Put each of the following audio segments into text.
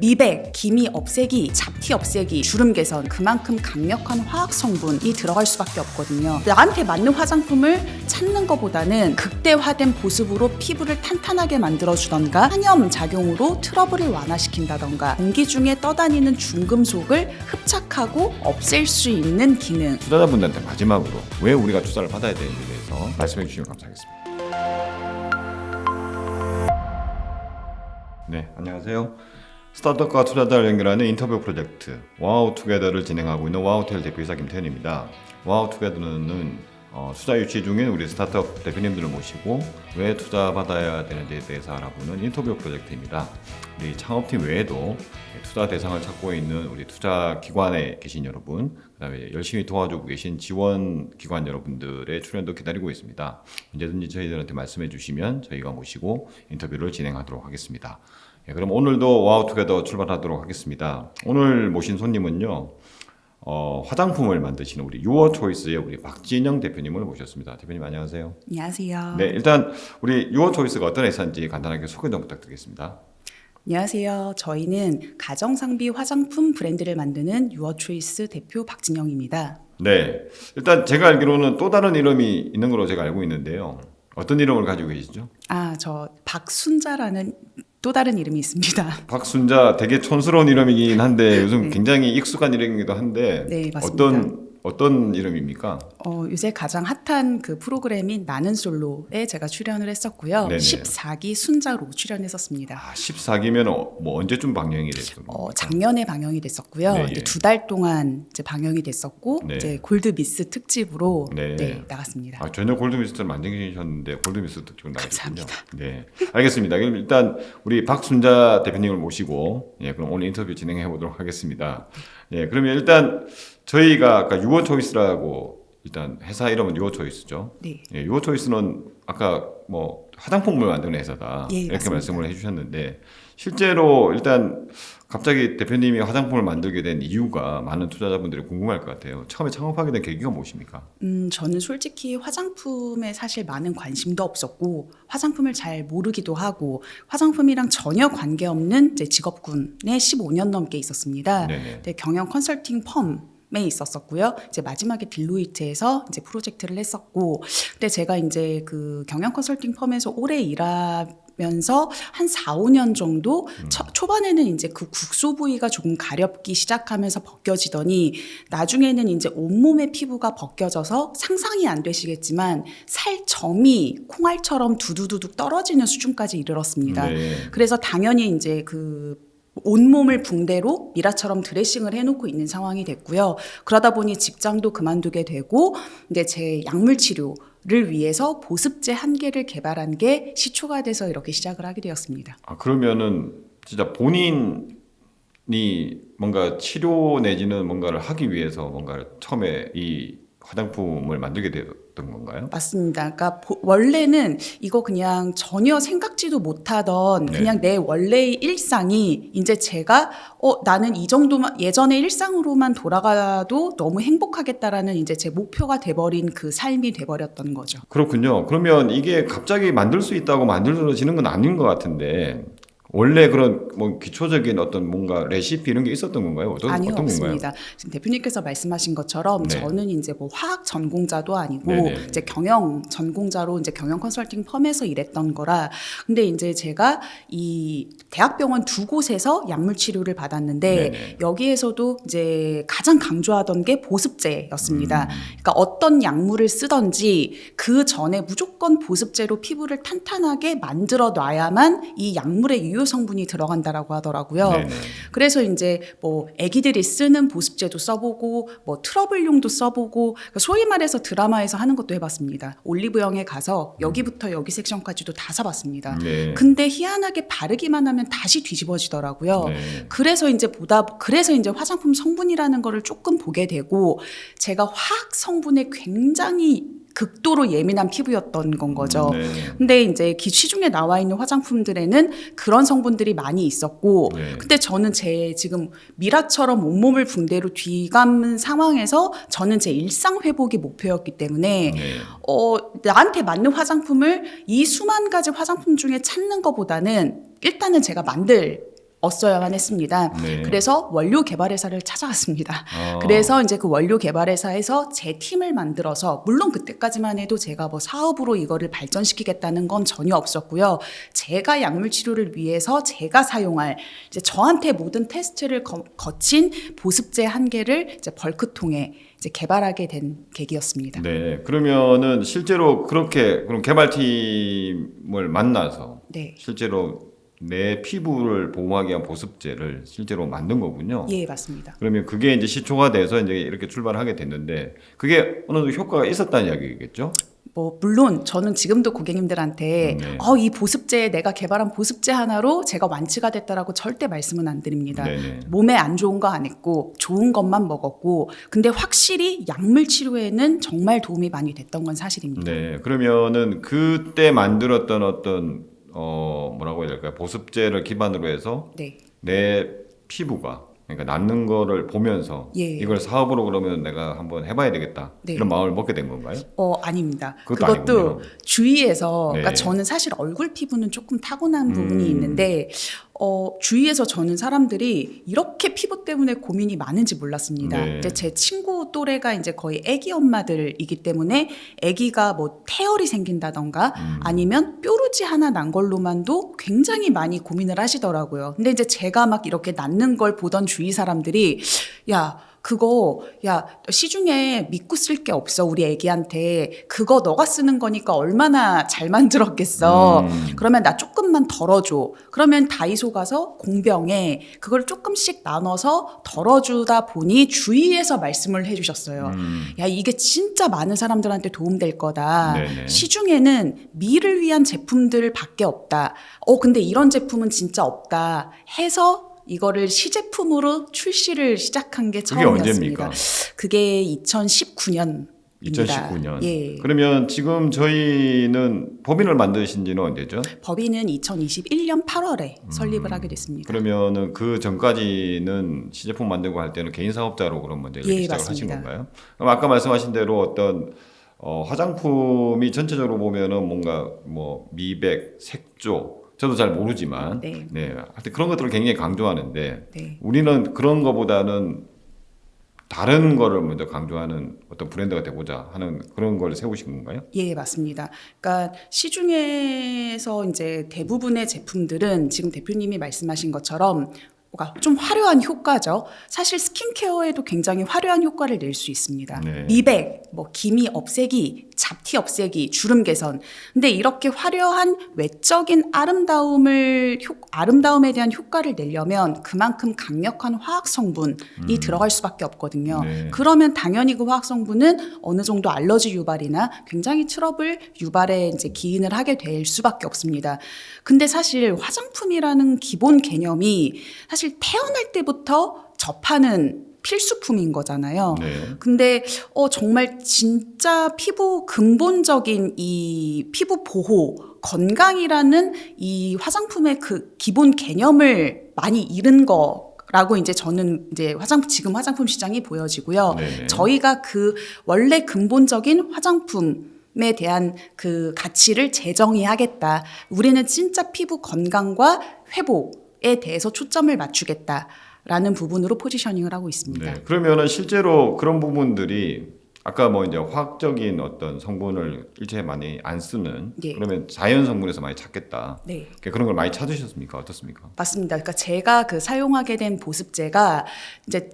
미백, 기미 없애기, 잡티 없애기, 주름 개선, 그만큼 강력한 화학 성분이 들어갈 수밖에 없거든요. 나한테 맞는 화장품을 찾는 것보다는 극대화된 보습으로 피부를 탄탄하게 만들어주던가 항염 작용으로 트러블을 완화시킨다던가 공기 중에 떠다니는 중금속을 흡착하고 없앨 수 있는 기능. 투자자분들한테 마지막으로 왜 우리가 투자를 받아야 되는지에 대해서 말씀해 주시면 감사하겠습니다. 네, 안녕하세요. 스타트업과 투자자를 연결하는 인터뷰 프로젝트 와우투게더를 진행하고 있는 와우텔 대표이사 김태현입니다. 와우투게더는 투자 유치 중인 우리 스타트업 대표님들을 모시고 왜 투자 받아야 되는지에 대해서 알아보는 인터뷰 프로젝트입니다. 우리 창업팀 외에도 투자 대상을 찾고 있는 우리 투자 기관에 계신 여러분, 그다음에 열심히 도와주고 계신 지원 기관 여러분들의 출연도 기다리고 있습니다. 언제든지 저희들한테 말씀해 주시면 저희가 모시고 인터뷰를 진행하도록 하겠습니다. 그럼 오늘도 와우투게더 출발하도록 하겠습니다. 오늘 모신 손님은요, 화장품을 만드시는 우리 유어초이스의 우리 박진영 대표님을 모셨습니다. 대표님 안녕하세요. 안녕하세요. 네, 일단 우리 유어초이스가 어떤 회사인지 간단하게 소개 좀 부탁드리겠습니다. 안녕하세요. 저희는 가정상비 화장품 브랜드를 만드는 유어초이스 대표 박진영입니다. 네, 일단 제가 알기로는 또 다른 이름이 있는 걸로 제가 알고 있는데요. 어떤 이름을 가지고 계시죠? 저 박순자라는 또 다른 이름이 있습니다. 박순자 되게 촌스러운 이름이긴 한데 요즘 굉장히 익숙한 이름이기도 한데 네, 맞습니다. 어떤 이름입니까? 요새 가장 핫한 그 프로그램인 나는 솔로에 제가 출연을 했었고요. 네네. 14기 순자로 출연했었습니다. 14기면 뭐 언제쯤 방영이 됐어요? 작년에 방영이 됐었고요. 네, 이제 예. 2달 동안 이제 방영이 됐었고 네. 이제 골드미스 특집으로 네. 나갔습니다. 전혀 골드미스트를 만드셨는데 골드미스 특집을 나가셨군요. 감사합니다. 네, 알겠습니다. 그럼 일단 우리 박순자 대표님을 모시고 그럼 오늘 인터뷰 진행해 보도록 하겠습니다. 그러면 일단 저희가 아까 유어초이스라고 일단 회사 이름은 유어초이스죠. 네. 유어초이스는 아까 뭐 화장품을 만드는 회사다 이렇게 맞습니다. 말씀을 해주셨는데 실제로 일단 갑자기 대표님이 화장품을 만들게 된 이유가 많은 투자자분들이 궁금할 것 같아요. 처음에 창업하게 된 계기가 무엇입니까? 저는 솔직히 화장품에 사실 많은 관심도 없었고 화장품을 잘 모르기도 하고 화장품이랑 전혀 관계없는 이제 직업군에 15년 넘게 있었습니다. 네네. 근데 경영 컨설팅 펌에 있었었고요. 이제 마지막에 딜로이트에서 이제 프로젝트를 했었고, 근데 제가 이제 그 경영 컨설팅 펌에서 오래 일하면서 한 4, 5년 정도 초반에는 이제 그 국소 부위가 조금 가렵기 시작하면서 벗겨지더니 나중에는 이제 온몸의 피부가 벗겨져서 상상이 안 되시겠지만 살점이 콩알처럼 두두두둑 떨어지는 수준까지 이르렀습니다. 네. 그래서 당연히 이제 그 온몸을 붕대로 미라처럼 드레싱을 해놓고 있는 상황이 됐고요. 그러다 보니 직장도 그만두게 되고 이제 제 약물 치료를 위해서 보습제 한 개를 개발한 게 시초가 돼서 이렇게 시작을 하게 되었습니다. 그러면은 진짜 본인이 뭔가 치료 내지는 뭔가를 하기 위해서 뭔가를 처음에 이 화장품을 만들게 되었던 건가요? 맞습니다. 그러니까 원래는 이거 그냥 전혀 생각지도 못하던 그냥 내 원래의 일상이 이제 제가 나는 이 정도만 예전의 일상으로만 돌아가도 너무 행복하겠다라는 이제 제 목표가 돼버린 그 삶이 돼버렸던 거죠. 그렇군요. 그러면 이게 갑자기 만들 수 있다고 만들어지는 건 아닌 것 같은데 원래 그런 뭐 기초적인 어떤 뭔가 레시피 이런 게 있었던 건가요? 아니요, 어떤 없습니다. 건가요? 지금 대표님께서 말씀하신 것처럼 네. 저는 이제 뭐 화학 전공자도 아니고 네네. 이제 경영 전공자로 이제 경영 컨설팅 펌에서 일했던 거라. 근데 이제 제가 이 대학병원 두 곳에서 약물 치료를 받았는데 네네. 여기에서도 이제 가장 강조하던 게 보습제였습니다. 그러니까 어떤 약물을 쓰던지 그 전에 무조건 보습제로 피부를 탄탄하게 만들어 놔야만 이 약물의 유효 성분이 들어간다라고 하더라고요. 네네. 그래서 이제 뭐 아기들이 쓰는 보습제도 써보고 뭐 트러블용도 써보고 소위 말해서 드라마에서 하는 것도 해봤습니다. 올리브영에 가서 여기부터 여기 섹션까지도 다 사봤습니다. 네. 근데 희한하게 바르기만 하면 다시 뒤집어지더라고요. 네. 그래서 이제 화장품 성분이라는 거를 조금 보게 되고 제가 화학 성분에 굉장히 극도로 예민한 피부였던 건 거죠. 네. 근데 이제 시중에 나와 있는 화장품들에는 그런 성분들이 많이 있었고, 네. 근데 저는 제 지금 미라처럼 온몸을 붕대로 뒤감은 상황에서 저는 제 일상 회복이 목표였기 때문에 네. 나한테 맞는 화장품을 이 수만 가지 화장품 중에 찾는 것보다는 일단은 제가 만들 얻어야만 했습니다. 네. 그래서 원료 개발 회사를 찾아갔습니다. 아. 그래서 이제 그 원료 개발 회사에서 제 팀을 만들어서 물론 그때까지만 해도 제가 뭐 사업으로 이거를 발전시키겠다는 건 전혀 없었고요. 제가 약물 치료를 위해서 제가 사용할 이제 저한테 모든 테스트를 거친 보습제 한 개를 이제 벌크통에 이제 개발하게 된 계기였습니다. 네. 그러면은 실제로 그렇게 그럼 개발팀을 만나서 네. 실제로 내 피부를 보호하기 위한 보습제를 실제로 만든 거군요. 예, 맞습니다. 그러면 그게 이제 시초가 돼서 이제 이렇게 출발하게 됐는데 그게 어느 정도 효과가 있었다는 이야기겠죠? 뭐 물론 저는 지금도 고객님들한테 네. 이 보습제 내가 개발한 보습제 하나로 제가 완치가 됐다라고 절대 말씀은 안 드립니다. 네네. 몸에 안 좋은 거 안 했고 좋은 것만 먹었고 근데 확실히 약물 치료에는 정말 도움이 많이 됐던 건 사실입니다. 네. 그러면은 그때 만들었던 어떤 뭐라고 해야 될까요? 보습제를 기반으로 해서 네. 내 피부가 그러니까 낫는 거를 보면서 예. 이걸 사업으로 그러면 내가 한번 해봐야 되겠다 네. 이런 마음을 먹게 된 건가요? 아닙니다. 그것도 그것도 아니군요. 주위에서 네. 그러니까 저는 사실 얼굴 피부는 조금 타고난 부분이 음. 있는데 주위에서 저는 사람들이 이렇게 피부 때문에 고민이 많은지 몰랐습니다. 네. 이제 제 친구 또래가 이제 거의 아기 엄마들이기 때문에 아기가 뭐 태열이 생긴다던가 아니면 뾰루지 하나 난 걸로만도 굉장히 많이 고민을 하시더라고요. 근데 이제 제가 막 이렇게 낫는 걸 보던 주위 사람들이 시중에 믿고 쓸 게 없어 우리 애기한테 그거 너가 쓰는 거니까 얼마나 잘 만들었겠어. 그러면 나 조금만 덜어줘. 그러면 다이소 가서 공병에 그걸 조금씩 나눠서 덜어주다 보니 주위에서 말씀을 해주셨어요. 야 이게 진짜 많은 사람들한테 도움될 거다. 네네. 시중에는 미를 위한 제품들밖에 없다. 근데 이런 제품은 진짜 없다. 해서 이거를 시제품으로 출시를 시작한 게 그게 처음이었습니다. 언제입니까? 그게 2019년입니다. 2019년. 예. 그러면 지금 저희는 법인을 만드신 지는 언제죠? 법인은 2021년 8월에 설립을 하게 됐습니다. 그러면은 그 전까지는 시제품 만들고 할 때는 개인 사업자로 그럼 먼저 이렇게 예, 시작을 맞습니다. 하신 건가요? 그럼 아까 말씀하신 대로 어떤 화장품이 전체적으로 보면은 뭔가 뭐 미백, 색조 저도 잘 모르지만 네. 하여튼 그런 것들을 굉장히 강조하는데 네. 우리는 그런 거보다는 다른 거를 먼저 강조하는 어떤 브랜드가 되고자 하는 그런 걸 세우신 건가요? 예, 맞습니다. 그러니까 시중에서 이제 대부분의 제품들은 지금 대표님이 말씀하신 것처럼 뭔가 좀 화려한 효과죠. 사실 스킨케어에도 굉장히 화려한 효과를 낼 수 있습니다. 네. 미백, 뭐 기미 없애기, 잡티 없애기, 주름 개선. 근데 이렇게 화려한 외적인 아름다움에 대한 효과를 내려면 그만큼 강력한 화학 성분이 들어갈 수밖에 없거든요. 네. 그러면 당연히 그 화학 성분은 어느 정도 알러지 유발이나 굉장히 트러블 유발에 이제 기인을 하게 될 수밖에 없습니다. 근데 사실 화장품이라는 기본 개념이 사실 태어날 때부터 접하는 필수품인 거잖아요. 네. 근데 정말 진짜 피부 근본적인 이 피부 보호, 건강이라는 이 화장품의 그 기본 개념을 많이 잃은 거라고 이제 저는 이제 지금 화장품 시장이 보여지고요. 네네. 저희가 그 원래 근본적인 화장품에 대한 그 가치를 재정의하겠다. 우리는 진짜 피부 건강과 회복에 대해서 초점을 맞추겠다라는 부분으로 포지셔닝을 하고 있습니다. 네. 그러면은 실제로 그런 부분들이 아까 뭐 이제 화학적인 어떤 성분을 일체 많이 안 쓰는 예. 그러면 자연 성분에서 많이 찾겠다. 네. 그런 걸 많이 찾으셨습니까? 어떻습니까? 맞습니다. 그러니까 제가 그 사용하게 된 보습제가 이제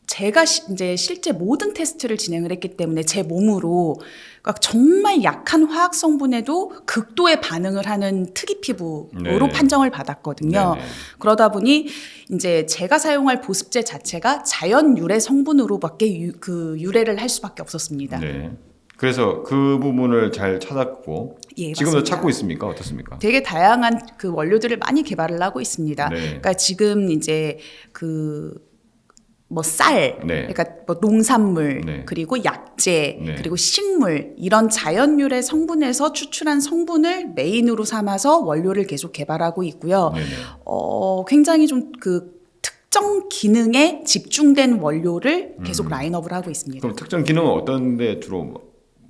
제가 이제 실제 모든 테스트를 진행을 했기 때문에 제 몸으로 그러니까 정말 약한 화학 성분에도 극도의 반응을 하는 특이 피부로 네. 판정을 받았거든요. 네네. 그러다 보니 이제 제가 사용할 보습제 자체가 자연 유래 성분으로밖에 유래를 할 수밖에 없었습니다. 네. 그래서 그 부분을 잘 찾았고 예, 지금도 맞습니다. 찾고 있습니까? 어떻습니까? 되게 다양한 그 원료들을 많이 개발을 하고 있습니다. 네. 그러니까 지금 이제 뭐 쌀, 네. 그러니까 뭐 농산물, 네. 그리고 약재, 네. 그리고 식물 이런 자연 유래 성분에서 추출한 성분을 메인으로 삼아서 원료를 계속 개발하고 있고요. 네네. 굉장히 좀 그 특정 기능에 집중된 원료를 계속 라인업을 하고 있습니다. 그럼 특정 기능은 어떤 데 주로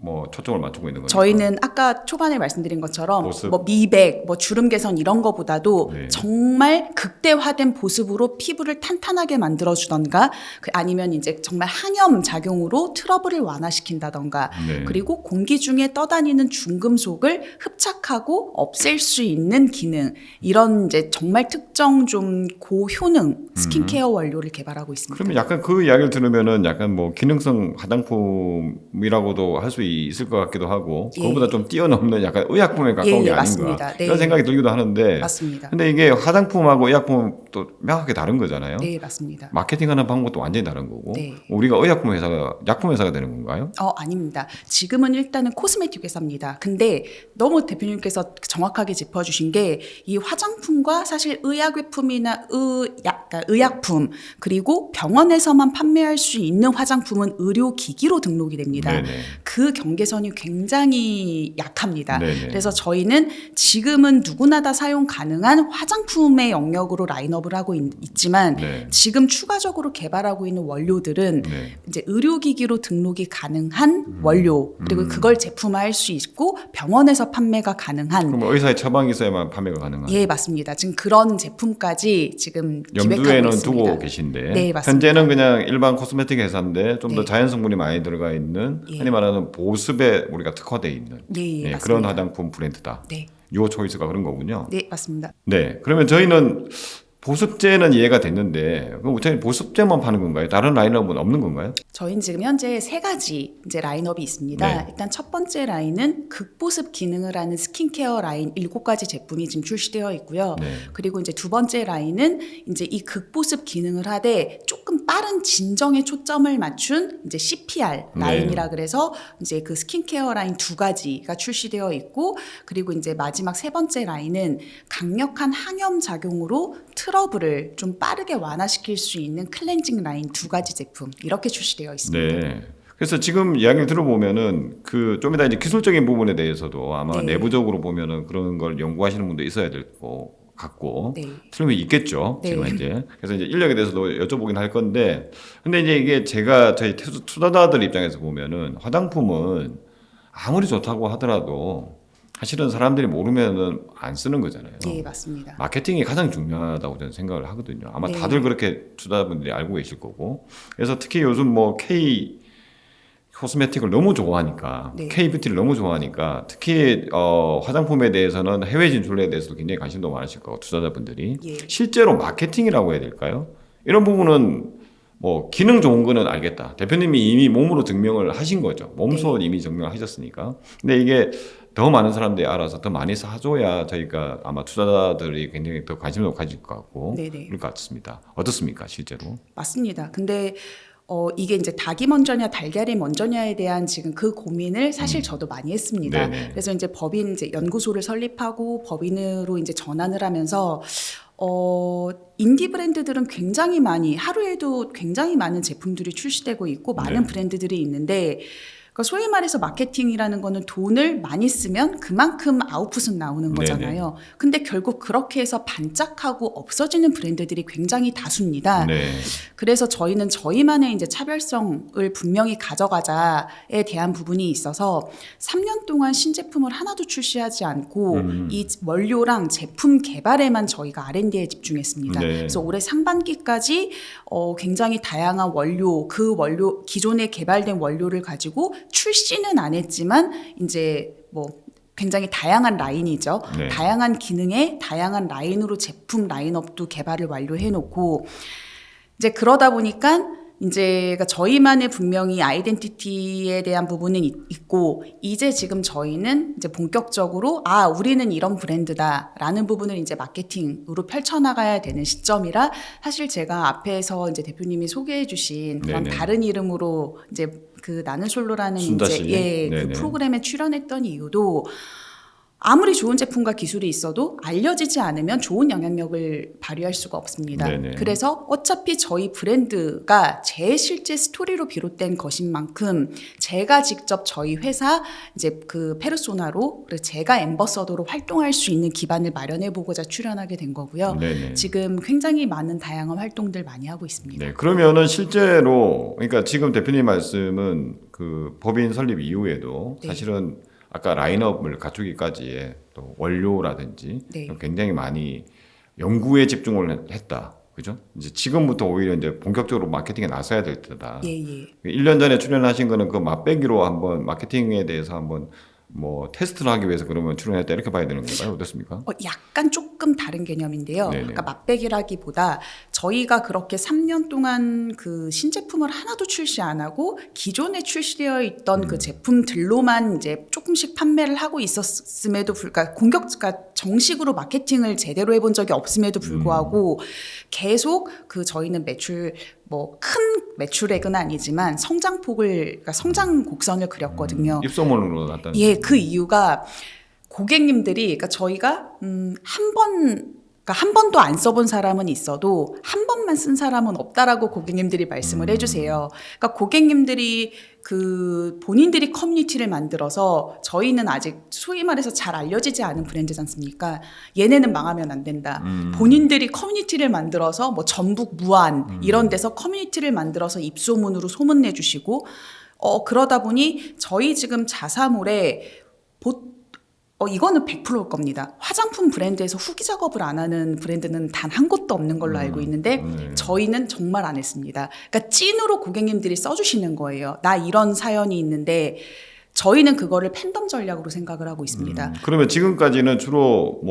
뭐 초점을 맞추고 있는 거니까. 저희는 아까 초반에 말씀드린 것처럼 보습. 뭐 미백, 뭐 주름 개선 이런 거보다도 네. 정말 극대화된 보습으로 피부를 탄탄하게 만들어주던가 아니면 이제 정말 항염 작용으로 트러블을 완화시킨다던가 네. 그리고 공기 중에 떠다니는 중금속을 흡착하고 없앨 수 있는 기능 이런 이제 정말 특정 좀 고효능 스킨케어 원료를 개발하고 있습니다. 그러면 약간 그 이야기를 들으면은 약간 뭐 기능성 화장품이라고도 할 수 있을 것 같기도 하고 예. 그거보다 좀 뛰어넘는 약간 의약품에 가까운 게 아닌가 맞습니다. 네. 이런 생각이 들기도 하는데 맞습니다. 근데 이게 화장품하고 의약품은 또 명확하게 다른 거잖아요. 네, 맞습니다. 마케팅하는 방법도 완전히 다른 거고 네. 우리가 의약품 회사가 약품 회사가 되는 건가요? 아닙니다. 지금은 일단은 코스메틱 회사입니다. 근데 너무 대표님께서 정확하게 짚어주신 게 이 화장품과 사실 의약외품이나 의약품 그리고 병원에서만 판매할 수 있는 화장품은 의료기기로 등록이 됩니다. 네네. 그 경계선이 굉장히 약합니다. 네네. 그래서 저희는 지금은 누구나 다 사용 가능한 화장품의 영역으로 라인업을 하고 있지만 네. 지금 추가적으로 개발하고 있는 원료들은 네. 이제 의료기기로 등록이 가능한 원료 그리고 그걸 제품화할 수 있고 병원에서 판매가 가능한 그럼 의사의 처방이 있어야만 판매가 가능한 예 맞습니다. 지금 그런 제품까지 지금 기획하고 염두에는 있습니다. 두고 계신데 네, 맞습니다. 현재는 그냥 일반 코스메틱 회사인데 좀 더 네. 자연 성분이 많이 들어가 있는 예. 흔히 말하는 보습에 우리가 특화되어 있는 예, 예, 맞습니다. 그런 화장품 브랜드다. 네, 요 초이스가 그런 거군요. 네 맞습니다. 네, 그러면 저희는 보습제는 이해가 됐는데 그럼 우체국 보습제만 파는 건가요? 다른 라인업은 없는 건가요? 저희는 지금 현재 세 가지 이제 라인업이 있습니다. 네. 일단 첫 번째 라인은 극보습 기능을 하는 스킨케어 라인 7가지 제품이 지금 출시되어 있고요. 네. 그리고 이제 두 번째 라인은 이제 이 극보습 기능을 하되 조금 빠른 진정에 초점을 맞춘 이제 CPR 라인이라 그래서 이제 그 스킨케어 라인 2가지가 출시되어 있고 그리고 이제 마지막 세 번째 라인은 강력한 항염 작용으로 트러블을 좀 빠르게 완화시킬 수 있는 클렌징 라인 2가지 제품 이렇게 출시되어 있습니다. 네. 그래서 지금 이야기를 들어보면은 그 좀 이따 이제 기술적인 부분에 대해서도 아마 네. 내부적으로 보면은 그런 걸 연구하시는 분도 있어야 될 것 같고 네. 틀림이 있겠죠. 네. 지금 이제 그래서 이제 인력에 대해서도 여쭤보긴 할 건데 근데 이제 이게 제가 저희 투자자들 입장에서 보면은 화장품은 아무리 좋다고 하더라도 사실은 사람들이 모르면은 안 쓰는 거잖아요. 예, 맞습니다. 마케팅이 가장 중요하다고 저는 생각을 하거든요. 아마 네. 다들 그렇게 투자자분들이 알고 계실 거고. 그래서 특히 요즘 뭐 K 코스메틱을 너무 좋아하니까, 네. K 뷰티를 너무 좋아하니까, 특히 화장품에 대해서는 해외 진출에 대해서도 굉장히 관심도 많으실 거고 투자자분들이 예. 실제로 마케팅이라고 해야 될까요? 이런 부분은 뭐 기능 좋은 거는 알겠다. 대표님이 이미 몸으로 증명을 하신 거죠. 몸소 이미 증명하셨으니까. 근데 이게 더 많은 사람들이 알아서 더 많이 사줘야 저희가 아마 투자자들이 굉장히 더 관심을 가질 것 같고 네네. 그럴 것 같습니다. 어떻습니까, 실제로? 맞습니다. 근데 이게 이제 닭이 먼저냐 달걀이 먼저냐에 대한 지금 그 고민을 사실 저도 많이 했습니다. 네네. 그래서 이제 법인 이제 연구소를 설립하고 법인으로 이제 전환을 하면서 인디 브랜드들은 굉장히 많이 하루에도 굉장히 많은 제품들이 출시되고 있고 많은 네. 브랜드들이 있는데 그러니까 소위 말해서 마케팅이라는 거는 돈을 많이 쓰면 그만큼 아웃풋은 나오는 거잖아요. 근데 결국 그렇게 해서 반짝하고 없어지는 브랜드들이 굉장히 다수입니다. 네. 그래서 저희는 저희만의 이제 차별성을 분명히 가져가자에 대한 부분이 있어서 3년 동안 신제품을 하나도 출시하지 않고 이 원료랑 제품 개발에만 저희가 R&D에 집중했습니다. 네. 그래서 올해 상반기까지 굉장히 다양한 원료, 그 원료 기존에 개발된 원료를 가지고 출시는 안 했지만 이제 뭐 굉장히 다양한 라인이죠. 네. 다양한 기능의 다양한 라인으로 제품 라인업도 개발을 완료해 놓고 이제 그러다 보니까 이제 저희만의 분명히 아이덴티티에 대한 부분은 있고 이제 지금 저희는 이제 본격적으로 우리는 이런 브랜드다라는 부분을 이제 마케팅으로 펼쳐나가야 되는 시점이라 사실 제가 앞에서 이제 대표님이 소개해주신 그런 네네. 다른 이름으로 이제 그 나는 솔로라는 순자 이제 씨? 그 네네. 프로그램에 출연했던 이유도 아무리 좋은 제품과 기술이 있어도 알려지지 않으면 좋은 영향력을 발휘할 수가 없습니다. 네네. 그래서 어차피 저희 브랜드가 제 실제 스토리로 비롯된 것인 만큼 제가 직접 저희 회사 이제 그 페르소나로 그리고 제가 앰버서더로 활동할 수 있는 기반을 마련해 보고자 출연하게 된 거고요. 네네. 지금 굉장히 많은 다양한 활동들 많이 하고 있습니다. 네, 그러면은 실제로 그러니까 지금 대표님 말씀은 그 법인 설립 이후에도 네. 사실은 아까 라인업을 갖추기까지의 또 원료라든지 네. 굉장히 많이 연구에 집중을 했다. 그죠? 이제 지금부터 오히려 이제 본격적으로 마케팅에 나서야 될 때다. 예, 예. 1년 전에 출연하신 거는 그 맛배기로 한번 마케팅에 대해서 한번 뭐 테스트를 하기 위해서 그러면 출연했다 이렇게 봐야 되는 건가요? 어떻습니까? 약간 조금 다른 개념인데요. 네네. 그러니까 맛배기라기보다 저희가 그렇게 3년 동안 그 신제품을 하나도 출시 안 하고 기존에 출시되어 있던 그 제품들로만 이제 조금씩 판매를 하고 있었음에도 불구하고 그러니까 정식으로 마케팅을 제대로 해본 적이 없음에도 불구하고 계속 그 저희는 매출 뭐 큰 매출액은 아니지만 그러니까 성장 곡선을 그렸거든요. 입소문으로 났다는. 예, 그 이유가 고객님들이 그러니까 저희가 한 번도 안 써본 사람은 있어도 한 번만 쓴 사람은 없다라고 고객님들이 말씀을 해주세요. 그러니까 고객님들이 그 본인들이 커뮤니티를 만들어서 저희는 아직 소위 말해서 잘 알려지지 않은 브랜드지 않습니까? 얘네는 망하면 안 된다. 본인들이 커뮤니티를 만들어서 뭐 전북 무안 이런 데서 커뮤니티를 만들어서 입소문으로 소문내주시고 그러다 보니 저희 지금 자사몰에 이거는 100%일 겁니다. 화장품 브랜드에서 후기 작업을 안 하는 브랜드는 단 한 곳도 없는 걸로 알고 있는데 저희는 정말 안 했습니다. 그러니까 찐으로 고객님들이 써주시는 거예요. 나 이런 사연이 있는데 저희는 그거를 팬덤 전략으로 생각을 하고 있습니다. 그러면 지금까지는 주로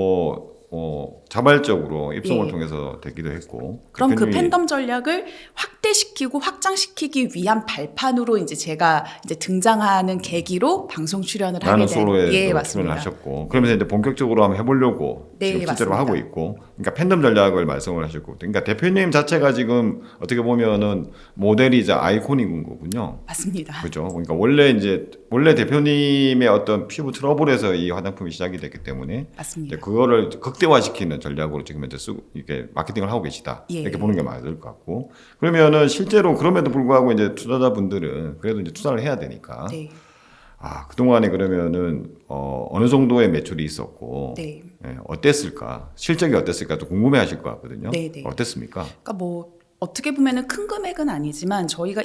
자발적으로 입소문을 예. 통해서 되기도 했고. 그럼 그 대표님이- 팬덤 전략을 확대시키고 확장시키기 위한 발판으로 이제 제가 이제 등장하는 계기로 방송 출연을 하게 나는 된 솔로에 예, 또 맞습니다. 출연하셨고 그러면서 이제 본격적으로 한번 해보려고 네, 지금 실제로 맞습니다. 하고 있고 그러니까 팬덤 전략을 말씀을 하셨고 그러니까 대표님 자체가 지금 어떻게 보면은 모델이자 아이콘인 거군요. 맞습니다. 그렇죠. 그러니까 원래 대표님의 어떤 피부 트러블에서 이 화장품이 시작이 됐기 때문에 맞습니다. 이제 그거를 극대화시키는 전략으로 지금 현재 이렇게 마케팅을 하고 계시다. 예. 이렇게 보는 게 맞을 것 같고 그러면은 실제로 그럼에도 불구하고 이제 투자자분들은 그래도 이제 투자를 해야 되니까 네. 그동안에 그러면은 어느 정도의 매출이 있었고 네. 어땠을까? 실적이 어땠을까? 또 궁금해 하실 것 같거든요. 네, 네. 어땠습니까? 그러니까 뭐 어떻게 보면은 큰 금액은 아니지만 저희가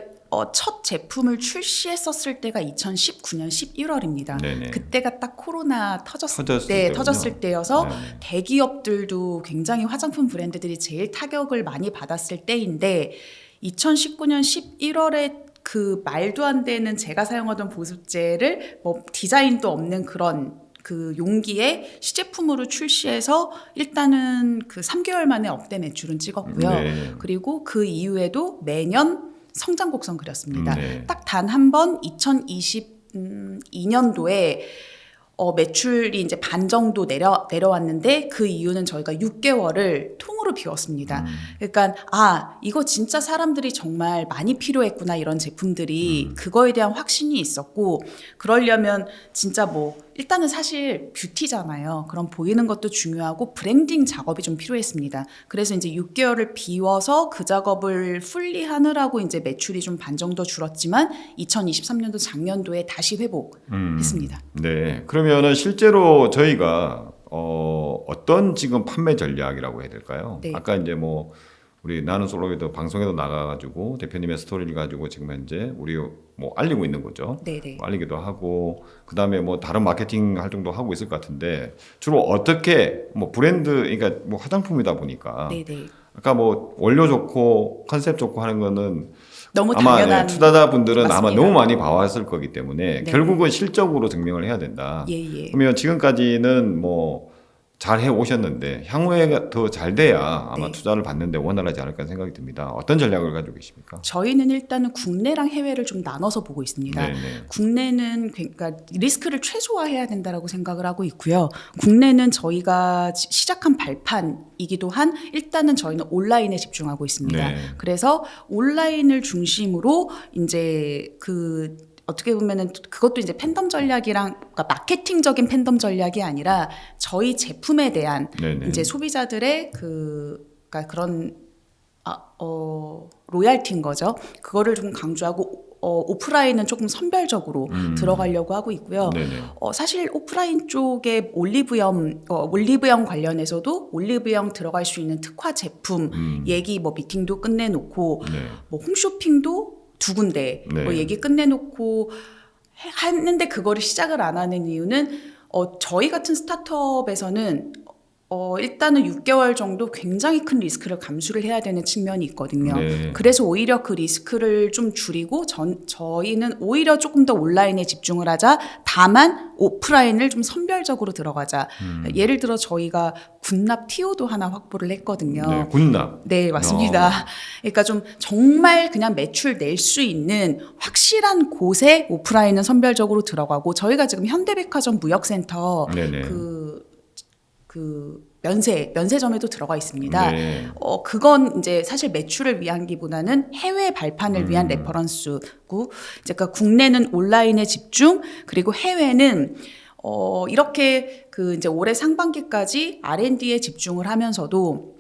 첫 제품을 출시했었을 때가 2019년 11월입니다. 네네. 그때가 딱 코로나 터졌을 때군요. 때여서 네네. 대기업들도 굉장히 화장품 브랜드들이 제일 타격을 많이 받았을 때인데 2019년 11월에 그 말도 안 되는 제가 사용하던 보습제를 뭐 디자인도 없는 그런 그 용기에 시제품으로 출시해서 일단은 그 3개월 만에 억대 매출은 찍었고요. 네. 그리고 그 이후에도 매년 성장 곡선 그렸습니다. 네. 딱 단 한 번 2022년도에 매출이 이제 반 정도 내려왔는데 그 이유는 저희가 6개월을 통으로 비웠습니다. 그러니까 이거 진짜 사람들이 정말 많이 필요했구나 이런 제품들이 그거에 대한 확신이 있었고 그러려면 진짜 뭐 일단은 사실 뷰티잖아요. 그럼 보이는 것도 중요하고 브랜딩 작업이 좀 필요했습니다. 그래서 이제 6개월을 비워서 그 작업을 풀리 하느라고 이제 매출이 좀 반 정도 줄었지만 2023년도 작년도에 다시 회복했습니다. 네. 그러면은 실제로 저희가 어떤 지금 판매 전략이라고 해야 될까요? 네. 아까 이제 뭐 우리 나는 솔로에도 방송에도 나가가지고 대표님의 스토리를 가지고 지금 현재 우리 뭐 알리고 있는 거죠. 네네. 뭐 알리기도 하고 그 다음에 뭐 다른 마케팅 활동도 하고 있을 것 같은데 주로 어떻게 뭐 브랜드 그러니까 뭐 화장품이다 보니까 네네. 아까 뭐 원료 좋고 컨셉 좋고 하는 거는 너무 아마 당연한 투자자분들은 아마 맞습니다. 너무 많이 봐왔을 거기 때문에 네. 결국은 실적으로 증명을 해야 된다. 예예. 그러면 지금까지는 뭐 잘 해 오셨는데 향후에 더 잘 돼야 아마 네. 투자를 받는데 원활하지 않을까 생각이 듭니다. 어떤 전략을 가지고 계십니까? 저희는 일단은 국내랑 해외를 좀 나눠서 보고 있습니다. 네네. 국내는 그러니까 리스크를 최소화해야 된다라고 생각을 하고 있고요. 국내는 저희가 시작한 발판이기도 한 일단은 저희는 온라인에 집중하고 있습니다. 네. 그래서 온라인을 중심으로 이제 어떻게 보면은 그것도 이제 팬덤 전략이랑 그러니까 마케팅적인 팬덤 전략이 아니라 저희 제품에 대한 네네. 이제 소비자들의 그러니까 그런 로얄티인 거죠. 그거를 좀 강조하고 오프라인은 조금 선별적으로 들어가려고 하고 있고요. 네네. 사실 오프라인 쪽에 올리브영 관련해서도 올리브영 들어갈 수 있는 특화 제품 얘기 뭐 미팅도 끝내놓고 네. 뭐 홈쇼핑도 2군데 네. 뭐 얘기 끝내놓고 했는데 그거를 시작을 안 하는 이유는 저희 같은 스타트업에서는 일단은 6개월 정도 굉장히 큰 리스크를 감수를 해야 되는 측면이 있거든요. 네. 그래서 오히려 그 리스크를 좀 줄이고 저희는 오히려 조금 더 온라인에 집중을 하자. 다만 오프라인을 좀 선별적으로 들어가자. 예를 들어 저희가 군납 TO도 하나 확보를 했거든요. 네. 군납. 네, 맞습니다. 그러니까 좀 정말 그냥 매출 낼 수 있는 확실한 곳에 오프라인은 선별적으로 들어가고 저희가 지금 현대백화점 무역센터 네네. 그 면세점에도 들어가 있습니다. 네. 그건 이제 사실 매출을 위한기보다는 해외 발판을 위한 레퍼런스고, 이제 그러니까 국내는 온라인에 집중, 그리고 해외는 이렇게 그 이제 올해 상반기까지 R&D에 집중을 하면서도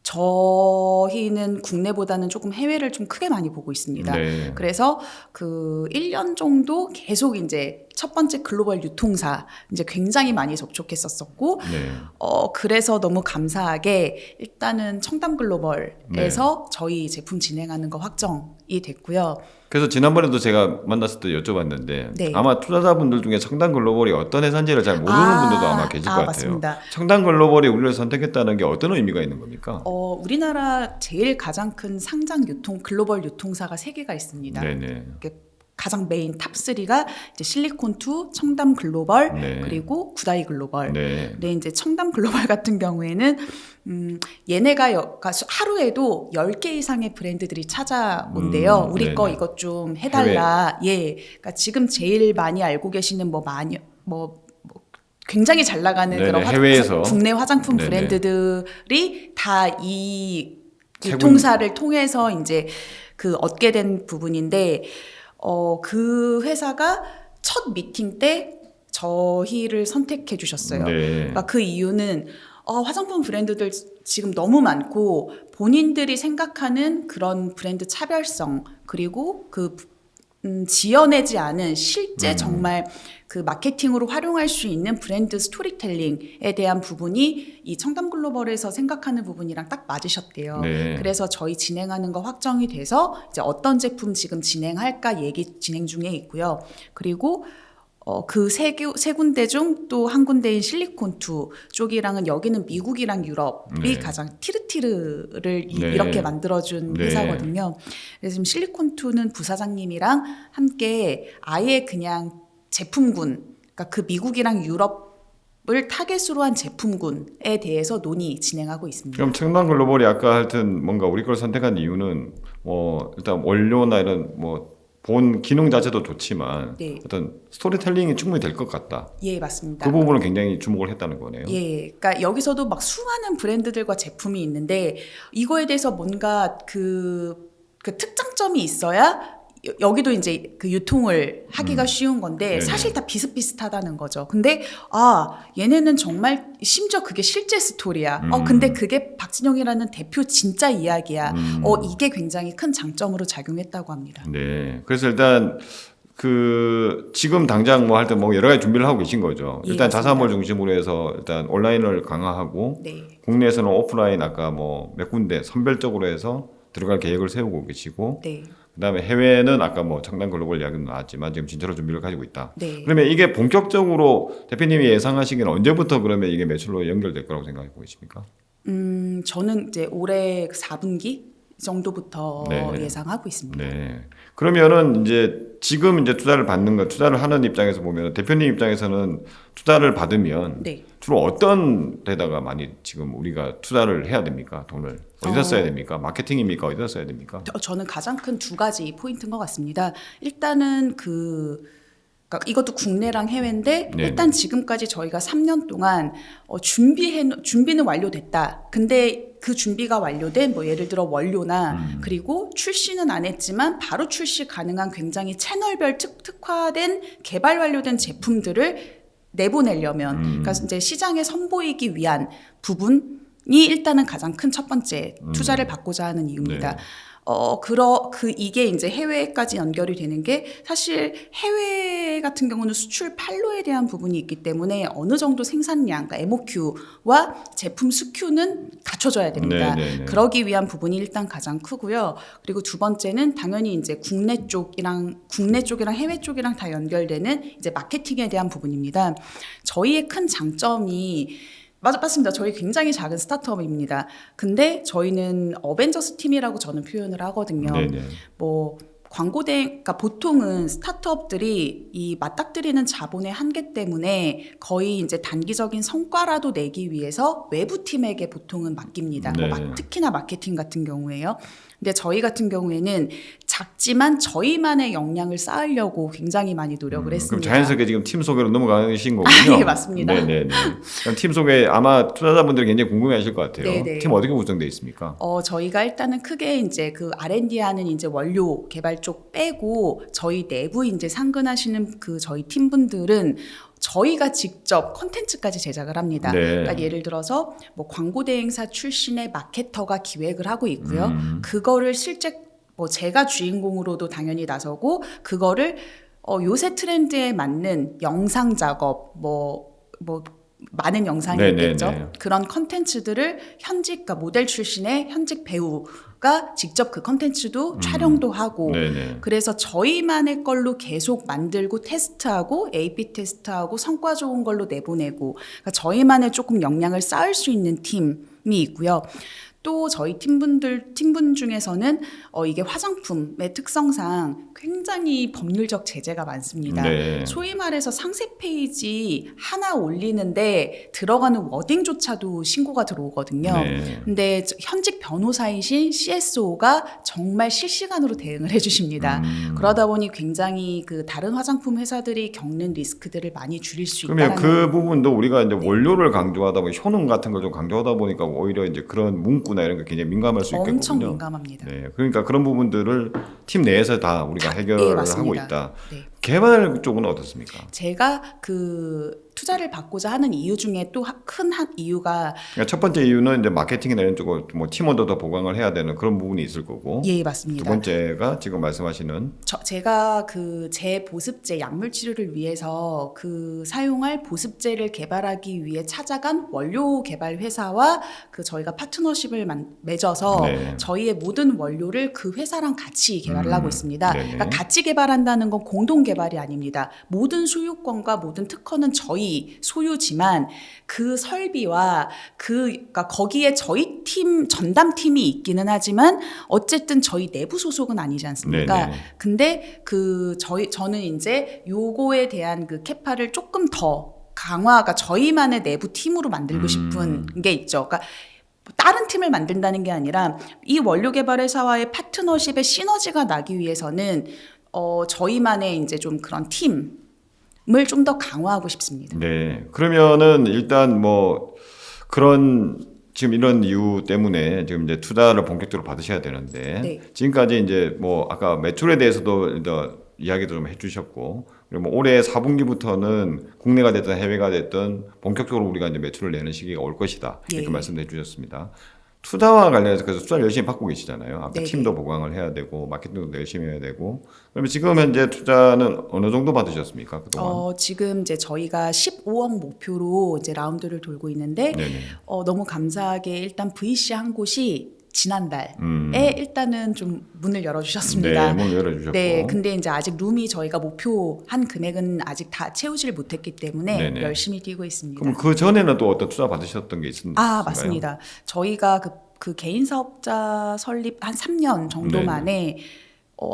저희는 국내보다는 조금 해외를 좀 크게 많이 보고 있습니다. 네. 그래서 그 1년 정도 계속 이제 첫 번째 글로벌 유통사 이제 굉장히 많이 접촉했었었고, 네. 그래서 너무 감사하게 일단은 청담 글로벌에서 저희 제품 진행하는 거 확정이 됐고요. 그래서 지난번에도 제가 만났을 때 여쭤봤는데 네. 아마 투자자분들 중에 청담 글로벌이 어떤 회사인지를 잘 모르는 분들도 아마 계실 것 같아요. 맞습니다. 청담 글로벌이 우리를 선택했다는 게 어떤 의미가 있는 겁니까? 우리나라 제일 가장 큰 상장 글로벌 유통사가 3개가 있습니다. 네네. 가장 메인 탑3가 이제 실리콘2, 청담 글로벌, 네. 그리고 구다이 글로벌. 네. 근데 이제 청담 글로벌 같은 경우에는 얘네가 하루에도 10개 이상의 브랜드들이 찾아온대요. 우리 네네. 거 이것 좀 해달라. 예. 그러니까 지금 제일 많이 알고 계시는 굉장히 잘 나가는 네네, 그런 해외에서. 국내 화장품 네네. 브랜드들이 다 이 유통사를 통해서 이제 그 얻게 된 부분인데, 그 회사가 첫 미팅 때 저희를 선택해 주셨어요. 네. 그러니까 그 이유는 화장품 브랜드들 지금 너무 많고 본인들이 생각하는 그런 브랜드 차별성, 그리고 지어내지 않은 실제 정말 그 마케팅으로 활용할 수 있는 브랜드 스토리텔링에 대한 부분이 이 청담 글로벌에서 생각하는 부분이랑 딱 맞으셨대요. 네. 그래서 저희 진행하는 거 확정이 돼서 이제 어떤 제품 지금 진행할까 얘기 진행 중에 있고요. 그리고 그 세 군데 중 또 한 군데인 실리콘2 쪽이랑은 여기는 미국이랑 유럽이 네. 가장 티르티르를 네. 이렇게 만들어준 네. 회사거든요. 그래서 지금 실리콘2는 부사장님이랑 함께 아예 그냥 제품군, 그러니까 그 미국이랑 유럽을 타겟으로 한 제품군에 대해서 논의 진행하고 있습니다. 그럼 청담 글로벌이 아까 하여튼 뭔가 우리 걸 선택한 이유는 일단 원료나 이런 본 기능 자체도 좋지만 네. 어떤 스토리텔링이 충분히 될 것 같다. 예, 맞습니다. 그 부분을 굉장히 주목을 했다는 거네요. 예, 그러니까 여기서도 막 수많은 브랜드들과 제품이 있는데 이거에 대해서 뭔가 그 특장점이 있어야 여기도 이제 그 유통을 하기가 쉬운 건데 네네. 사실 다 비슷비슷하다는 거죠. 근데 얘네는 정말 심지어 그게 실제 스토리야. 근데 그게 박진영이라는 대표 진짜 이야기야. 이게 굉장히 큰 장점으로 작용했다고 합니다. 네. 그래서 일단 지금 당장 할 때 여러 가지 준비를 하고 계신 거죠. 예, 일단 맞습니다. 자사몰 중심으로 해서 일단 온라인을 강화하고 네. 국내에서는 오프라인 아까 몇 군데 선별적으로 해서 들어갈 계획을 세우고 계시고 네. 그다음에 해외는 아까 청담 글로벌 이야기도 나왔지만 지금 진짜로 준비를 가지고 있다. 네. 그러면 이게 본격적으로 대표님이 예상하시기는 언제부터 그러면 이게 매출로 연결될 거라고 생각하고 계십니까? 저는 이제 올해 4분기 정도부터 네. 예상하고 있습니다. 네. 그러면은 지금 투자를 하는 입장에서 보면 대표님 입장에서는 투자를 받으면 네. 주로 어떤 데다가 많이 지금 우리가 투자를 해야 됩니까? 돈을 어디다 써야 됩니까? 마케팅입니까? 어디다 써야 됩니까? 저는 가장 큰 2가지 포인트인 것 같습니다. 일단은 그러니까 이것도 국내랑 해외인데 네네. 일단 지금까지 저희가 3년 동안 준비는 완료됐다. 근데 그 준비가 완료된 뭐 예를 들어 원료나 그리고 출시는 안 했지만 바로 출시 가능한 굉장히 채널별 특화된 개발 완료된 제품들을 내보내려면 그러니까 이제 시장에 선보이기 위한 부분이 일단은 가장 큰 첫 번째 투자를 받고자 하는 이유입니다. 네. 이게 이제 해외까지 연결이 되는 게 사실 해외 같은 경우는 수출 판로에 대한 부분이 있기 때문에 어느 정도 생산량, 그러니까 MOQ와 제품 수Q는 갖춰져야 됩니다. 네. 그러기 위한 부분이 일단 가장 크고요. 그리고 두 번째는 당연히 이제 국내 쪽이랑 해외 쪽이랑 다 연결되는 이제 마케팅에 대한 부분입니다. 저희의 큰 장점이 맞습니다. 저희 굉장히 작은 스타트업입니다. 근데 저희는 어벤져스 팀이라고 저는 표현을 하거든요. 네네. 뭐 그러니까 보통은 스타트업들이 이 맞닥뜨리는 자본의 한계 때문에 거의 이제 단기적인 성과라도 내기 위해서 외부 팀에게 보통은 맡깁니다. 네. 특히나 마케팅 같은 경우에요. 근데 저희 같은 경우에는 작지만 저희만의 역량을 쌓으려고 굉장히 많이 노력을 그럼 했습니다. 자연스럽게 지금 팀 소개로 넘어가신 거군요. 예, 맞습니다. 네네네. 그럼 팀 소개 아마 투자자분들이 굉장히 궁금해하실 것 같아요. 네네. 팀 어떻게 구성되어 있습니까? 저희가 일단은 크게 이제 그 R&D 하는 이제 원료 개발 쪽 빼고 저희 내부 이제 상근하시는 그 저희 팀분들은 저희가 직접 콘텐츠까지 제작을 합니다. 네. 그러니까 예를 들어서 뭐 광고 대행사 출신의 마케터가 기획을 하고 있고요. 그거를 실제 뭐 제가 주인공으로도 당연히 나서고 그거를 요새 트렌드에 맞는 영상 작업 뭐 많은 영상이 네네네. 있겠죠. 그런 컨텐츠들을 그러니까 모델 출신의 현직 배우가 직접 그 컨텐츠도 촬영도 하고 네네. 그래서 저희만의 걸로 계속 만들고 테스트하고 A/B 테스트하고 성과 좋은 걸로 내보내고 그러니까 저희만의 조금 역량을 쌓을 수 있는 팀이 있고요. 또 저희 팀분 중에서는 이게 화장품의 특성상 굉장히 법률적 제재가 많습니다. 네. 소위 말해서 상세 페이지 하나 올리는데 들어가는 워딩조차도 신고가 들어오거든요. 네. 근데 현직 변호사이신 CSO가 정말 실시간으로 대응을 해주십니다. 그러다 보니 굉장히 그 다른 화장품 회사들이 겪는 리스크들을 많이 줄일 수 그러면 있다는 그 부분도 우리가 이제 원료를 강조하다 보니 효능 같은 걸 좀 강조하다 보니까 오히려 이제 그런 문구나 이런 게 굉장히 민감할 수 있겠군요. 엄청 민감합니다. 네, 그러니까 그런 부분들을 팀 내에서 다 우리가 해결을 하고 맞습니다. 있다. 네. 개발 쪽은 어떻습니까? 제가 그 투자를 받고자 하는 이유 중에 또 큰 이유가 그러니까 첫 번째 이유는 이제 마케팅이나 이런 쪽으로 뭐 팀원도 더 보강을 해야 되는 그런 부분이 있을 거고. 예, 맞습니다. 두 번째가 지금 말씀하시는 제가 그 제 보습제 약물 치료를 위해서 그 사용할 보습제를 개발하기 위해 찾아간 원료 개발 회사와 그 저희가 파트너십을 맺어서 네. 저희의 모든 원료를 그 회사랑 같이 개발을 하고 있습니다. 네네. 그러니까 같이 개발한다는 건 공동 개발이 아닙니다. 모든 소유권과 모든 특허는 저희 소유지만 그 설비와 그러니까 거기에 저희 팀 전담팀이 있기는 하지만 어쨌든 저희 내부 소속은 아니지 않습니까? 네네. 근데 저는 이제 요거에 대한 그 캐파를 조금 더 강화가 저희만의 내부 팀으로 만들고 싶은 게 있죠. 그러니까 다른 팀을 만든다는 게 아니라 이 원료 개발 회사와의 파트너십의 시너지가 나기 위해서는 저희만의 이제 좀 그런 팀을 좀 더 강화하고 싶습니다. 네. 그러면은 일단 뭐 그런 지금 이런 이유 때문에 지금 이제 투자를 본격적으로 받으셔야 되는데 네. 지금까지 이제 뭐 아까 매출에 대해서도 이야기도 좀 해주셨고 그리고 뭐 올해 4분기부터는 국내가 됐든 해외가 됐든 본격적으로 우리가 이제 매출을 내는 시기가 올 것이다 이렇게 예. 말씀해 주셨습니다. 투자와 관련해서 그래서 투자를 열심히 받고 계시잖아요. 아까 네네. 팀도 보강을 해야 되고 마케팅도 열심히 해야 되고 그러면 지금 현재 투자는 어느 정도 받으셨습니까 그동안? 지금 이제 저희가 15억 목표로 이제 라운드를 돌고 있는데 네네. 너무 감사하게 일단 VC 한 곳이 지난달에 일단은 좀 문을 열어주셨습니다. 네, 문을 열어주셨고. 네, 근데 이제 아직 룸이 저희가 목표한 금액은 아직 다 채우지를 못했기 때문에 네네. 열심히 뛰고 있습니다. 그럼 그 전에는 또 어떤 투자 받으셨던 게 있었나요? 맞습니다. 저희가 그 개인 사업자 설립 한 3년 정도 네네. 만에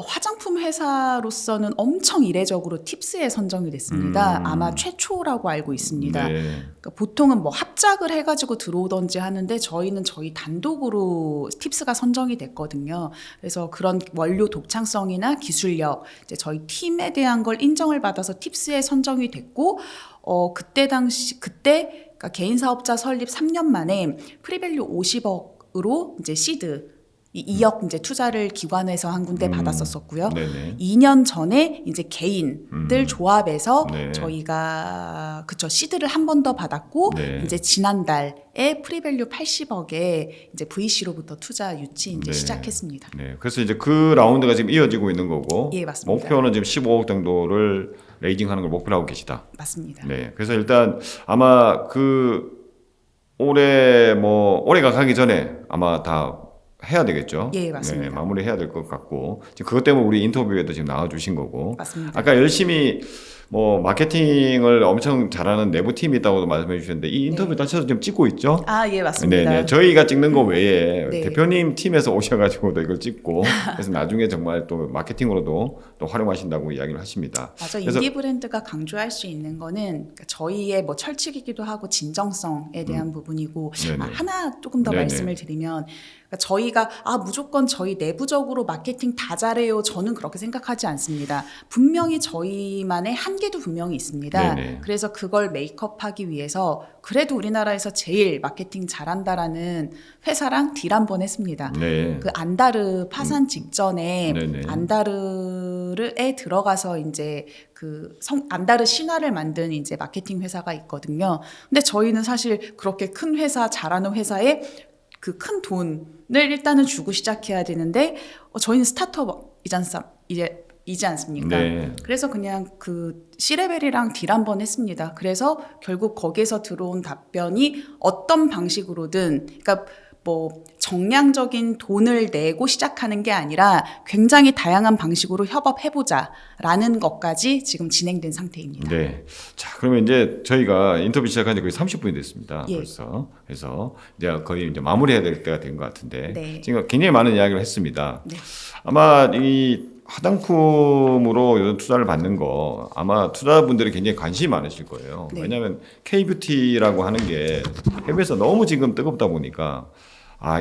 화장품 회사로서는 엄청 이례적으로 팁스에 선정이 됐습니다. 아마 최초라고 알고 있습니다. 네. 그러니까 보통은 뭐 합작을 해가지고 들어오던지 하는데 저희는 저희 단독으로 팁스가 선정이 됐거든요. 그래서 그런 원료 독창성이나 기술력, 이제 저희 팀에 대한 걸 인정을 받아서 팁스에 선정이 됐고, 그때 그러니까 개인 사업자 설립 3년 만에 프리밸류 50억 2억으로 이제 시드 2억 이제 투자를 기관에서 한 군데 받았었고요. 네네. 2년 전에 이제 개인들 조합해서 네. 저희가 그쵸 시드를 한 번 더 받았고 네. 이제 지난달에 프리밸류 80억에 이제 VC로부터 투자 유치 이제 네. 시작했습니다. 네. 그래서 이제 그 라운드가 지금 이어지고 있는 거고 예, 맞습니다. 목표는 지금 15억 정도를 레이징하는 걸 목표로 하고 계시다. 맞습니다. 네. 그래서 일단 아마 그 올해가 가기 전에 아마 다 해야 되겠죠. 예, 맞습니다. 네, 마무리해야 될 것 같고 지금 그것 때문에 우리 인터뷰에도 지금 나와주신 거고. 맞습니다. 아까 열심히 마케팅을 엄청 잘하는 내부 팀이 있다고도 말씀해 주셨는데 이 인터뷰 자체도 지금 찍고 있죠. 아, 예, 맞습니다. 네네. 저희가 찍는 거 외에 네. 대표님 팀에서 오셔가지고도 이걸 찍고 그래서 나중에 정말 또 마케팅으로도 또 활용하신다고 이야기를 하십니다. 맞아. 그래서- 인디 브랜드가 강조할 수 있는 거는 그러니까 저희의 뭐 철칙이기도 하고 진정성에 대한 부분이고 네네. 하나 조금 더 네네. 말씀을 드리면 그러니까 저희가 무조건 저희 내부적으로 마케팅 다 잘해요. 저는 그렇게 생각하지 않습니다. 분명히 저희만의 한계도 분명히 있습니다. 네네. 그래서 그걸 메이크업하기 위해서 그래도 우리나라에서 제일 마케팅 잘한다라는 회사랑 딜 한 번 했습니다. 네. 그 안다르 파산 직전에 네네. 안다르에 들어가서 이제 안다르 신화를 만든 이제 마케팅 회사가 있거든요. 근데 저희는 사실 그렇게 큰 회사 잘하는 회사에 그 큰 돈을 일단은 주고 시작해야 되는데 저희는 스타트업이지 않습니까? 네. 그래서 그냥 그 C레벨이랑 딜 한 번 했습니다. 그래서 결국 거기에서 들어온 답변이 어떤 방식으로든 그러니까 뭐 정량적인 돈을 내고 시작하는 게 아니라 굉장히 다양한 방식으로 협업해보자라는 것까지 지금 진행된 상태입니다. 네. 자, 그러면 이제 저희가 인터뷰 시작한 지 거의 30분이 됐습니다. 예. 벌써. 그래서 이제 거의 이제 마무리해야 될 때가 된 것 같은데 네. 지금 굉장히 많은 이야기를 했습니다. 네. 아마 이 화장품으로 이런 투자를 받는 거 아마 투자분들이 굉장히 관심이 많으실 거예요. 네. 왜냐하면 K뷰티라고 하는 게 해외에서 너무 지금 뜨겁다 보니까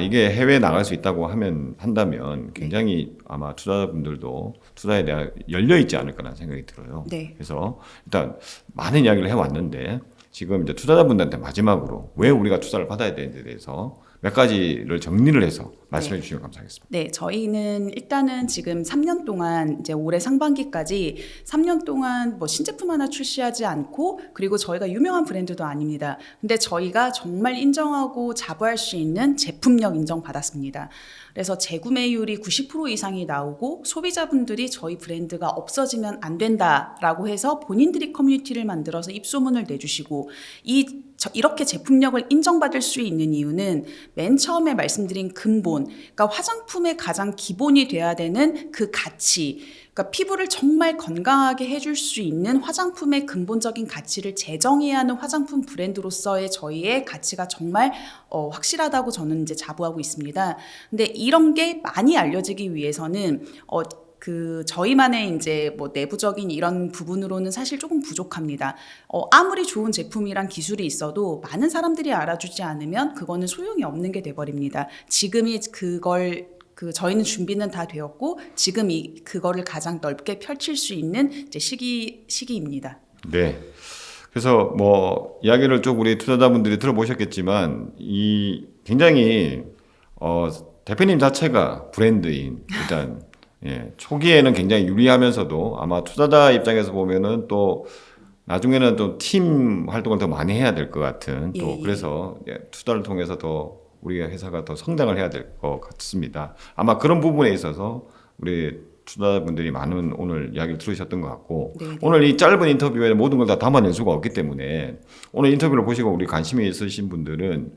이게 해외에 나갈 수 있다고 한다면 굉장히 아마 투자자분들도 투자에 대한 열려 있지 않을까라는 생각이 들어요. 네. 그래서 일단 많은 이야기를 해왔는데 지금 이제 투자자분들한테 마지막으로 왜 우리가 투자를 받아야 되는지에 대해서 몇 가지를 정리를 해서 말씀해 주시면 감사하겠습니다. 네, 저희는 일단은 지금 3년 동안 이제 올해 상반기까지 3년 동안 뭐 신제품 하나 출시하지 않고 그리고 저희가 유명한 브랜드도 아닙니다. 근데 저희가 정말 인정하고 자부할 수 있는 제품력 인정받았습니다. 그래서 재구매율이 90% 이상이 나오고 소비자분들이 저희 브랜드가 없어지면 안 된다라고 해서 본인들이 커뮤니티를 만들어서 입소문을 내주시고 이렇게 제품력을 인정받을 수 있는 이유는 맨 처음에 말씀드린 근본, 그러니까 화장품의 가장 기본이 돼야 되는 그 가치, 그러니까 피부를 정말 건강하게 해줄 수 있는 화장품의 근본적인 가치를 재정해야 하는 화장품 브랜드로서의 저희의 가치가 정말 확실하다고 저는 이제 자부하고 있습니다. 근데 이런 게 많이 알려지기 위해서는 저희만의 이제 뭐 내부적인 이런 부분으로는 사실 조금 부족합니다. 아무리 좋은 제품이랑 기술이 있어도 많은 사람들이 알아주지 않으면 그거는 소용이 없는 게 돼버립니다. 지금이 저희는 준비는 다 되었고 지금 그거를 가장 넓게 펼칠 수 있는 이제 시기입니다. 네. 그래서 뭐 이야기를 쭉 우리 투자자분들이 들어보셨겠지만 굉장히 대표님 자체가 브랜드인 일단 초기에는 굉장히 유리하면서도 아마 투자자 입장에서 보면은 또 나중에는 또 팀 활동을 더 많이 해야 될 것 같은 그래서 투자를 통해서 더 우리 회사가 더 성장을 해야 될 것 같습니다. 아마 그런 부분에 있어서 우리 투자자분들이 많은 오늘 이야기를 들으셨던 것 같고 네네. 오늘 이 짧은 인터뷰에 모든 걸 다 담아낼 수가 없기 때문에 오늘 인터뷰를 보시고 우리 관심이 있으신 분들은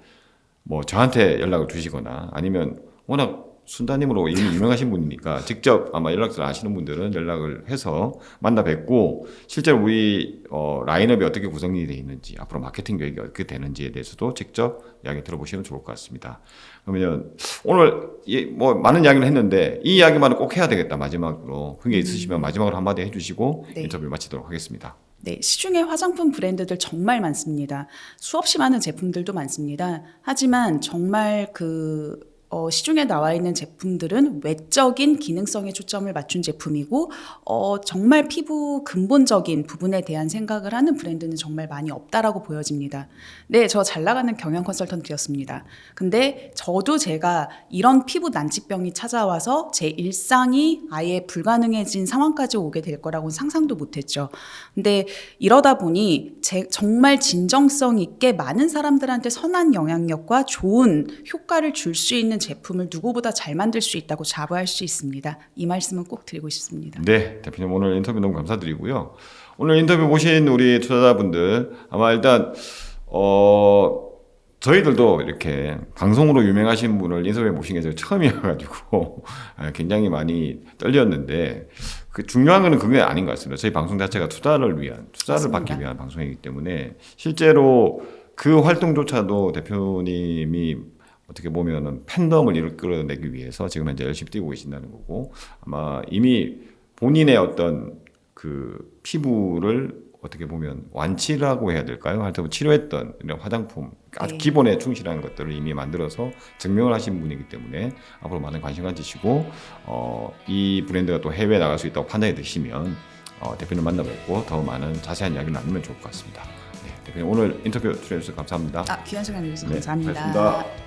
뭐 저한테 연락을 주시거나 아니면 워낙 순다님으로 이미 유명하신 분이니까 직접 아마 연락처를 아시는 분들은 연락을 해서 만나 뵙고 실제로 우리 라인업이 어떻게 구성이 되어 있는지 앞으로 마케팅 계획이 어떻게 되는지에 대해서도 직접 이야기 들어보시면 좋을 것 같습니다. 그러면 오늘 뭐 많은 이야기를 했는데 이 이야기만은 꼭 해야 되겠다 마지막으로 그게 있으시면 마지막으로 한마디 해주시고 네. 인터뷰를 마치도록 하겠습니다. 네, 시중에 화장품 브랜드들 정말 많습니다. 수없이 많은 제품들도 많습니다. 하지만 정말 시중에 나와 있는 제품들은 외적인 기능성에 초점을 맞춘 제품이고 정말 피부 근본적인 부분에 대한 생각을 하는 브랜드는 정말 많이 없다라고 보여집니다. 네, 저 잘 나가는 경영 컨설턴트였습니다. 근데 저도 제가 이런 피부 난치병이 찾아와서 제 일상이 아예 불가능해진 상황까지 오게 될 거라고는 상상도 못했죠. 근데 이러다 보니 정말 진정성 있게 많은 사람들한테 선한 영향력과 좋은 효과를 줄 수 있는 제품을 누구보다 잘 만들 수 있다고 자부할 수 있습니다. 이 말씀은 꼭 드리고 싶습니다. 네, 대표님 오늘 인터뷰 너무 감사드리고요. 오늘 인터뷰 보신 우리 투자자분들 아마 일단 저희들도 이렇게 방송으로 유명하신 분을 인터뷰에 모신 게 처음이어가지고 굉장히 많이 떨렸는데 중요한 거는 그게 아닌 것 같습니다. 저희 방송 자체가 투자를 맞습니다. 받기 위한 방송이기 때문에 실제로 그 활동조차도 대표님이 어떻게 보면은 팬덤을 이끌어내기 위해서 지금 현재 열심히 뛰고 계신다는 거고 아마 이미 본인의 어떤 그 피부를 어떻게 보면 완치라고 해야 될까요? 하여튼 치료했던 이런 화장품 아주 네. 기본에 충실한 것들을 이미 만들어서 증명을 하신 분이기 때문에 앞으로 많은 관심 가지시고 이 브랜드가 또 해외에 나갈 수 있다고 판단이 되시면 대표님 만나뵙고 더 많은 자세한 이야기를 나누면 좋을 것 같습니다. 네, 대표님 오늘 인터뷰 출연해주셔서 감사합니다. 귀한 시간 주셔서 네, 감사합니다. 고맙습니다.